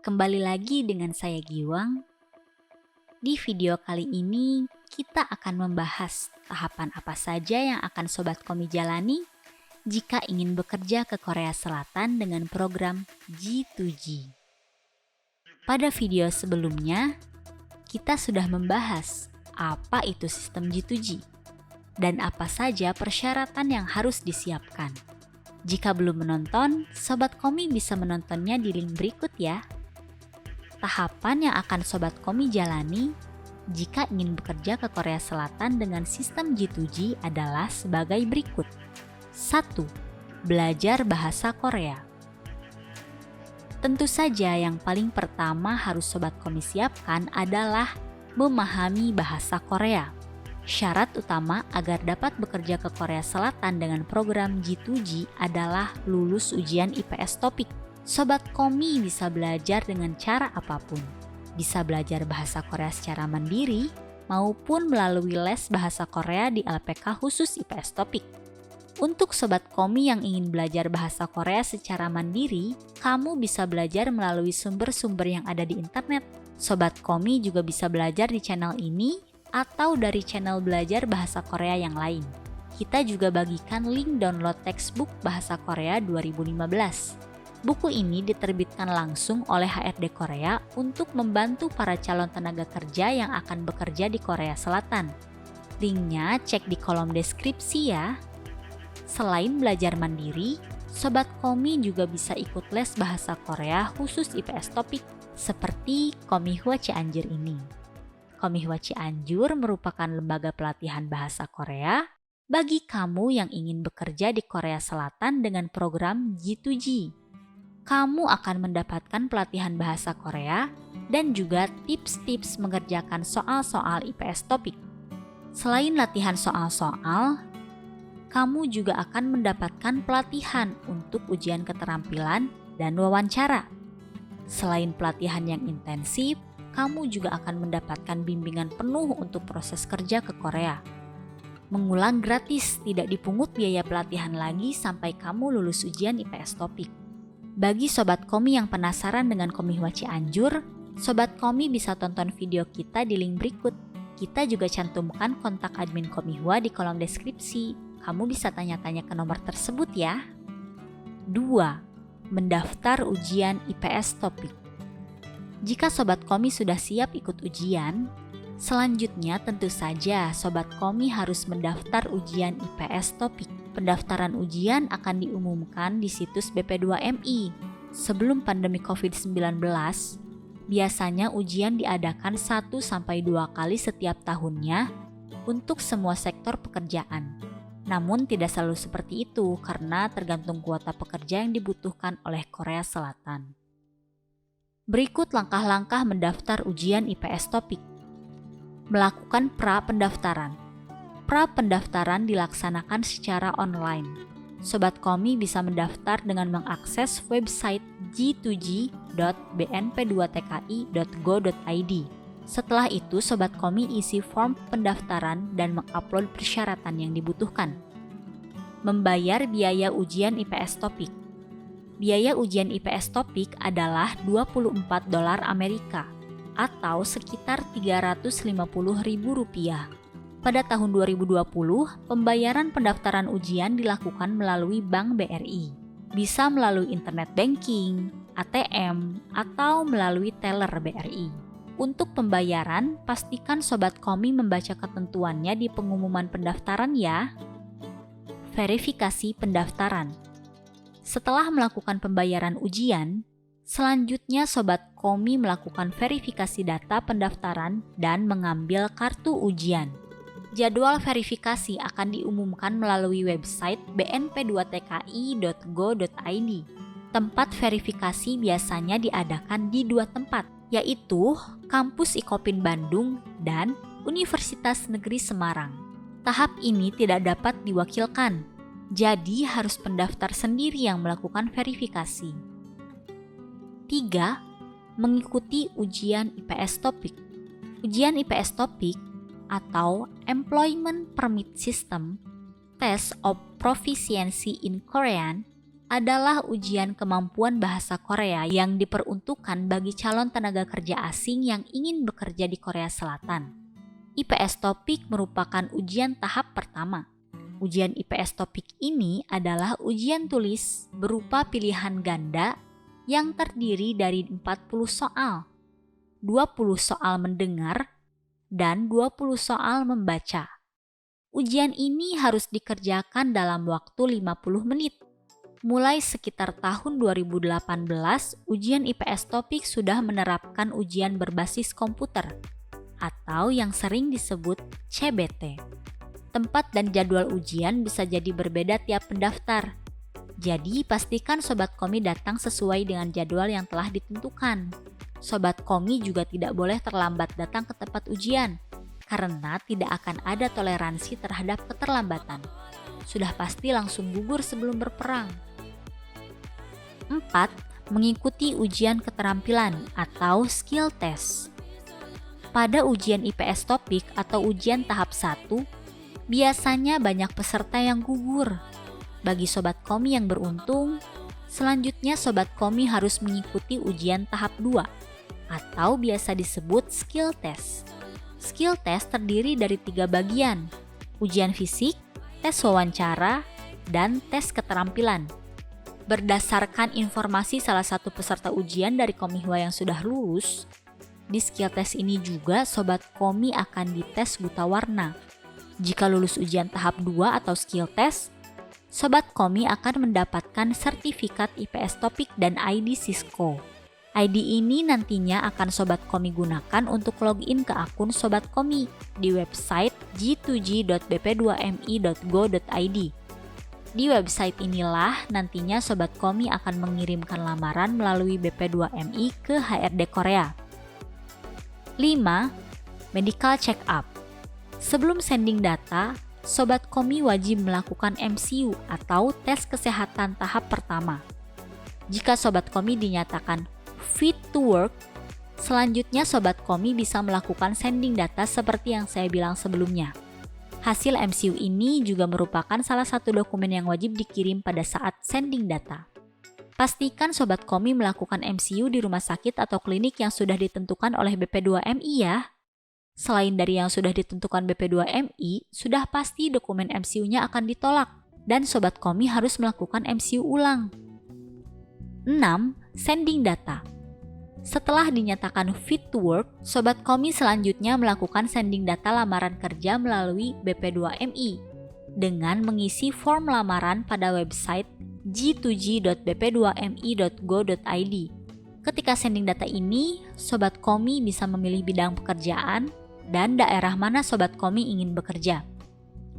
Kembali lagi dengan saya Giwang. Di video kali ini kita akan membahas tahapan apa saja yang akan Sobat Komi jalani jika ingin bekerja ke Korea Selatan dengan program G2G. Pada video sebelumnya, kita sudah membahas apa itu sistem G2G dan apa saja persyaratan yang harus disiapkan. Jika belum menonton, Sobat Komi bisa menontonnya di link berikut ya. Tahapan yang akan Sobat Komi jalani jika ingin bekerja ke Korea Selatan dengan sistem G2G adalah sebagai berikut. 1. Belajar bahasa Korea. Tentu saja yang paling pertama harus Sobat Komi siapkan adalah memahami bahasa Korea. Syarat utama agar dapat bekerja ke Korea Selatan dengan program G2G adalah lulus ujian IPS Topik. Sobat Komi bisa belajar dengan cara apapun. Bisa belajar bahasa Korea secara mandiri maupun melalui les bahasa Korea di LPK khusus IPS Topik. Untuk Sobat Komi yang ingin belajar bahasa Korea secara mandiri, kamu bisa belajar melalui sumber-sumber yang ada di internet. Sobat Komi juga bisa belajar di channel ini atau dari channel belajar bahasa Korea yang lain. Kita juga bagikan link download textbook bahasa Korea 2015. Buku ini diterbitkan langsung oleh HRD Korea untuk membantu para calon tenaga kerja yang akan bekerja di Korea Selatan. Linknya cek di kolom deskripsi ya. Selain belajar mandiri, Sobat Komi juga bisa ikut les bahasa Korea khusus IPS Topik seperti Komihwa Cianjur ini. Komihwa Cianjur merupakan lembaga pelatihan bahasa Korea bagi kamu yang ingin bekerja di Korea Selatan dengan program G2G. Kamu akan mendapatkan pelatihan bahasa Korea dan juga tips-tips mengerjakan soal-soal IPS Topik. Selain latihan soal-soal, kamu juga akan mendapatkan pelatihan untuk ujian keterampilan dan wawancara. Selain pelatihan yang intensif, kamu juga akan mendapatkan bimbingan penuh untuk proses kerja ke Korea. Mengulang gratis, tidak dipungut biaya pelatihan lagi sampai kamu lulus ujian IPS Topik. Bagi Sobat Komi yang penasaran dengan Komihwa Cianjur, Sobat Komi bisa tonton video kita di link berikut. Kita juga cantumkan kontak admin Komihwa di kolom deskripsi. Kamu bisa tanya-tanya ke nomor tersebut ya. 2. Mendaftar ujian IPS Topik. Jika Sobat Komi sudah siap ikut ujian, selanjutnya tentu saja Sobat Komi harus mendaftar ujian IPS Topik. Pendaftaran ujian akan diumumkan di situs BP2MI. Sebelum pandemi COVID-19, biasanya ujian diadakan 1-2 kali setiap tahunnya untuk semua sektor pekerjaan. Namun tidak selalu seperti itu karena tergantung kuota pekerja yang dibutuhkan oleh Korea Selatan. Berikut langkah-langkah mendaftar ujian IPS Topik. Melakukan pra-pendaftaran. Pra-pendaftaran dilaksanakan secara online. Sobat Komi bisa mendaftar dengan mengakses website g2g.bnp2tki.go.id. Setelah itu, Sobat Komi isi form pendaftaran dan mengupload persyaratan yang dibutuhkan. Membayar biaya ujian IPS Topik. Biaya ujian IPS Topik adalah $24 Amerika atau sekitar Rp350.000. Pada tahun 2020, pembayaran pendaftaran ujian dilakukan melalui Bank BRI. Bisa melalui internet banking, ATM, atau melalui teller BRI. Untuk pembayaran, pastikan Sobat Komi membaca ketentuannya di pengumuman pendaftaran ya. Verifikasi pendaftaran. Setelah melakukan pembayaran ujian, selanjutnya Sobat Komi melakukan verifikasi data pendaftaran dan mengambil kartu ujian. Jadwal verifikasi akan diumumkan melalui website bnp2tki.go.id. Tempat verifikasi biasanya diadakan di 2 tempat, yaitu Kampus Ikopin Bandung dan Universitas Negeri Semarang. Tahap ini tidak dapat diwakilkan, jadi harus pendaftar sendiri yang melakukan verifikasi. 3. Mengikuti ujian IPS Topik. Ujian IPS Topik atau Employment Permit System, Test of Proficiency in Korean adalah ujian kemampuan bahasa Korea yang diperuntukkan bagi calon tenaga kerja asing yang ingin bekerja di Korea Selatan. IPS Topik merupakan ujian tahap pertama. Ujian IPS Topik ini adalah ujian tulis berupa pilihan ganda yang terdiri dari 40 soal, 20 soal mendengar, dan 20 soal membaca. Ujian ini harus dikerjakan dalam waktu 50 menit. Mulai sekitar tahun 2018, ujian IPS Topik sudah menerapkan ujian berbasis komputer atau yang sering disebut CBT. Tempat dan jadwal ujian bisa jadi berbeda tiap pendaftar. Jadi pastikan Sobat Komi datang sesuai dengan jadwal yang telah ditentukan. Sobat Komi juga tidak boleh terlambat datang ke tempat ujian, karena tidak akan ada toleransi terhadap keterlambatan. Sudah pasti langsung gugur sebelum berperang. 4. Mengikuti ujian keterampilan atau skill test. Pada ujian IPS Topik atau ujian tahap 1, biasanya banyak peserta yang gugur. Bagi Sobat Komi yang beruntung, selanjutnya Sobat Komi harus mengikuti ujian tahap 2 atau biasa disebut skill test. Skill test terdiri dari 3 bagian, ujian fisik, tes wawancara, dan tes keterampilan. Berdasarkan informasi salah satu peserta ujian dari Komihwa yang sudah lulus, di skill test ini juga Sobat Komi akan dites buta warna. Jika lulus ujian tahap 2 atau skill test, Sobat Komi akan mendapatkan sertifikat IPS Topik dan ID Cisco. ID ini nantinya akan Sobat Komi gunakan untuk login ke akun Sobat Komi di website g2g.bp2mi.go.id. Di website inilah nantinya Sobat Komi akan mengirimkan lamaran melalui BP2MI ke HRD Korea. 5. Medical check-up. Sebelum sending data, Sobat Komi wajib melakukan MCU atau tes kesehatan tahap pertama. Jika Sobat Komi dinyatakan fit to work, selanjutnya Sobat Komi bisa melakukan sending data seperti yang saya bilang sebelumnya. Hasil MCU ini juga merupakan salah satu dokumen yang wajib dikirim pada saat sending data. Pastikan Sobat Komi melakukan MCU di rumah sakit atau klinik yang sudah ditentukan oleh BP2MI ya. Selain dari yang sudah ditentukan BP2MI, sudah pasti dokumen MCU-nya akan ditolak dan Sobat Komi harus melakukan MCU ulang. 6. Sending data. Setelah dinyatakan fit to work, Sobat Komi selanjutnya melakukan sending data lamaran kerja melalui BP2MI dengan mengisi form lamaran pada website g2g.bp2mi.go.id. Ketika sending data ini, Sobat Komi bisa memilih bidang pekerjaan dan daerah mana Sobat Komi ingin bekerja.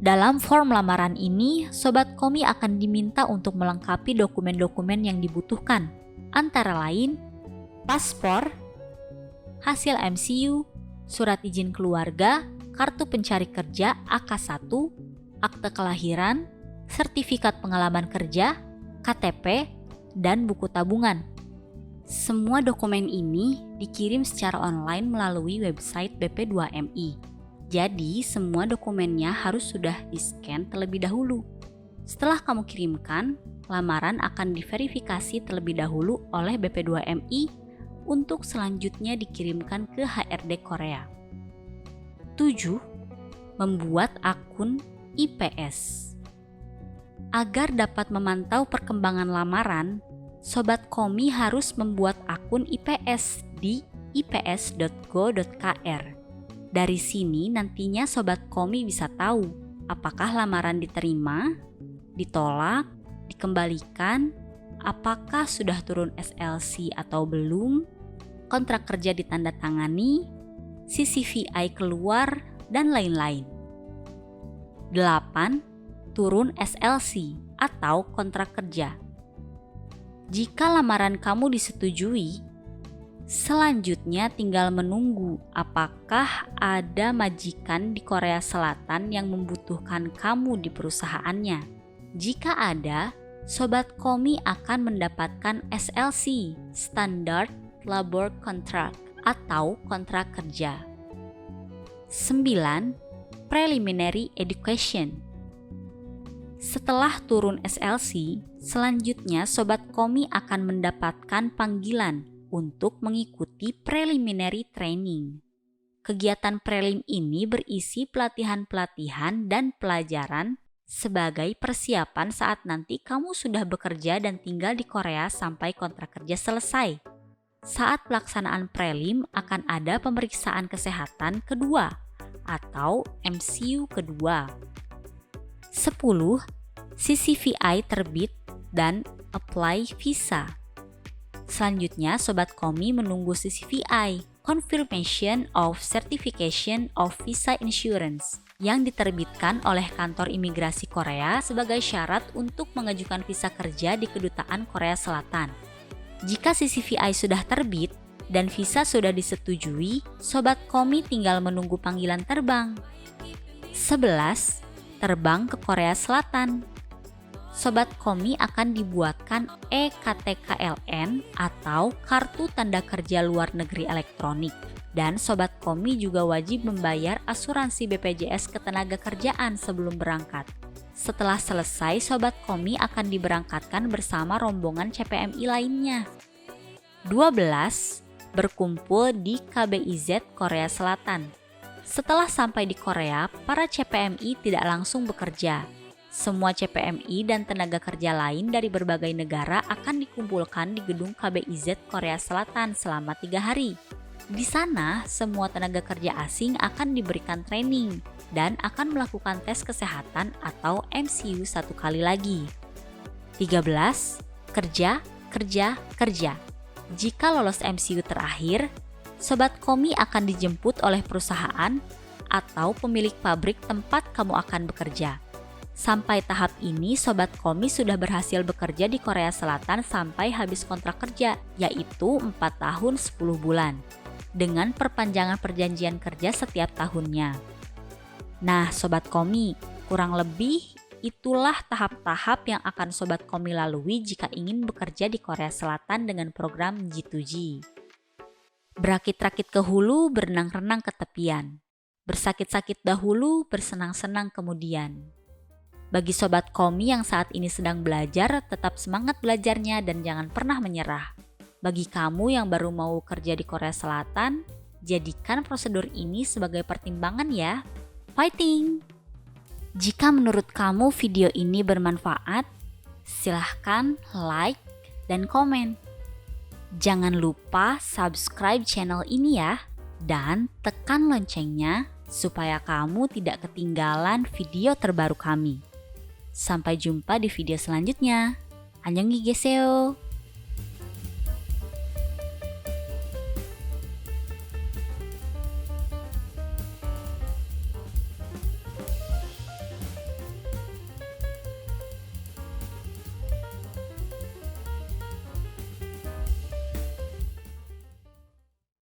Dalam form lamaran ini, Sobat Komi akan diminta untuk melengkapi dokumen-dokumen yang dibutuhkan, antara lain paspor, hasil MCU, surat izin keluarga, kartu pencari kerja AK1, akte kelahiran, sertifikat pengalaman kerja, KTP, dan buku tabungan. Semua dokumen ini dikirim secara online melalui website BP2MI. Jadi, semua dokumennya harus sudah di-scan terlebih dahulu. Setelah kamu kirimkan, lamaran akan diverifikasi terlebih dahulu oleh BP2MI untuk selanjutnya dikirimkan ke HRD Korea. 7. Membuat akun IPS. Agar dapat memantau perkembangan lamaran, Sobat Komi harus membuat akun IPS di ips.go.kr. Dari sini nantinya Sobat Komi bisa tahu apakah lamaran diterima, ditolak, dikembalikan, apakah sudah turun SLC atau belum, kontrak kerja ditandatangani, CCVI keluar, dan lain-lain. 8. Turun SLC atau kontrak kerja. Jika lamaran kamu disetujui, selanjutnya tinggal menunggu apakah ada majikan di Korea Selatan yang membutuhkan kamu di perusahaannya. Jika ada, Sobat Komi akan mendapatkan SLC, Standard Labor Contract, atau kontrak kerja. 9. Preliminary Education. Setelah turun SLC, Selanjutnya, Sobat Komi akan mendapatkan panggilan untuk mengikuti preliminary training. Kegiatan prelim ini berisi pelatihan-pelatihan dan pelajaran sebagai persiapan saat nanti kamu sudah bekerja dan tinggal di Korea sampai kontrak kerja selesai. Saat pelaksanaan prelim akan ada pemeriksaan kesehatan kedua atau MCU kedua. 10. CCVI terbit dan apply visa. Selanjutnya, Sobat Komi menunggu CCVI, Confirmation of Certification of Visa Insurance, yang diterbitkan oleh kantor imigrasi Korea sebagai syarat untuk mengajukan visa kerja di Kedutaan Korea Selatan. Jika CCVI sudah terbit dan visa sudah disetujui, Sobat Komi tinggal menunggu panggilan terbang. 11. Terbang ke Korea Selatan. Sobat Komi akan dibuatkan EKTKLN atau Kartu Tanda Kerja Luar Negeri Elektronik. Dan Sobat Komi juga wajib membayar asuransi BPJS Ketenagakerjaan sebelum berangkat. Setelah selesai, Sobat Komi akan diberangkatkan bersama rombongan CPMI lainnya. 12. Berkumpul di KBIZ Korea Selatan. Setelah sampai di Korea, para CPMI tidak langsung bekerja. Semua CPMI dan tenaga kerja lain dari berbagai negara akan dikumpulkan di gedung KBIZ Korea Selatan selama 3 hari. Di sana, semua tenaga kerja asing akan diberikan training dan akan melakukan tes kesehatan atau MCU 1 kali lagi. 13. Kerja, kerja, kerja. Jika lolos MCU terakhir, Sobat Komi akan dijemput oleh perusahaan atau pemilik pabrik tempat kamu akan bekerja. Sampai tahap ini, Sobat Komi sudah berhasil bekerja di Korea Selatan sampai habis kontrak kerja, yaitu 4 tahun 10 bulan, dengan perpanjangan perjanjian kerja setiap tahunnya. Nah, Sobat Komi, kurang lebih itulah tahap-tahap yang akan Sobat Komi lalui jika ingin bekerja di Korea Selatan dengan program G2G. Berakit-rakit ke hulu, berenang-renang ke tepian. Bersakit-sakit dahulu, bersenang-senang kemudian. Bagi Sobat Komi yang saat ini sedang belajar, tetap semangat belajarnya dan jangan pernah menyerah. Bagi kamu yang baru mau kerja di Korea Selatan, jadikan prosedur ini sebagai pertimbangan ya. Fighting! Jika menurut kamu video ini bermanfaat, silahkan like dan komen. Jangan lupa subscribe channel ini ya, dan tekan loncengnya supaya kamu tidak ketinggalan video terbaru kami. Sampai jumpa di video selanjutnya. Annyeonghi geseo.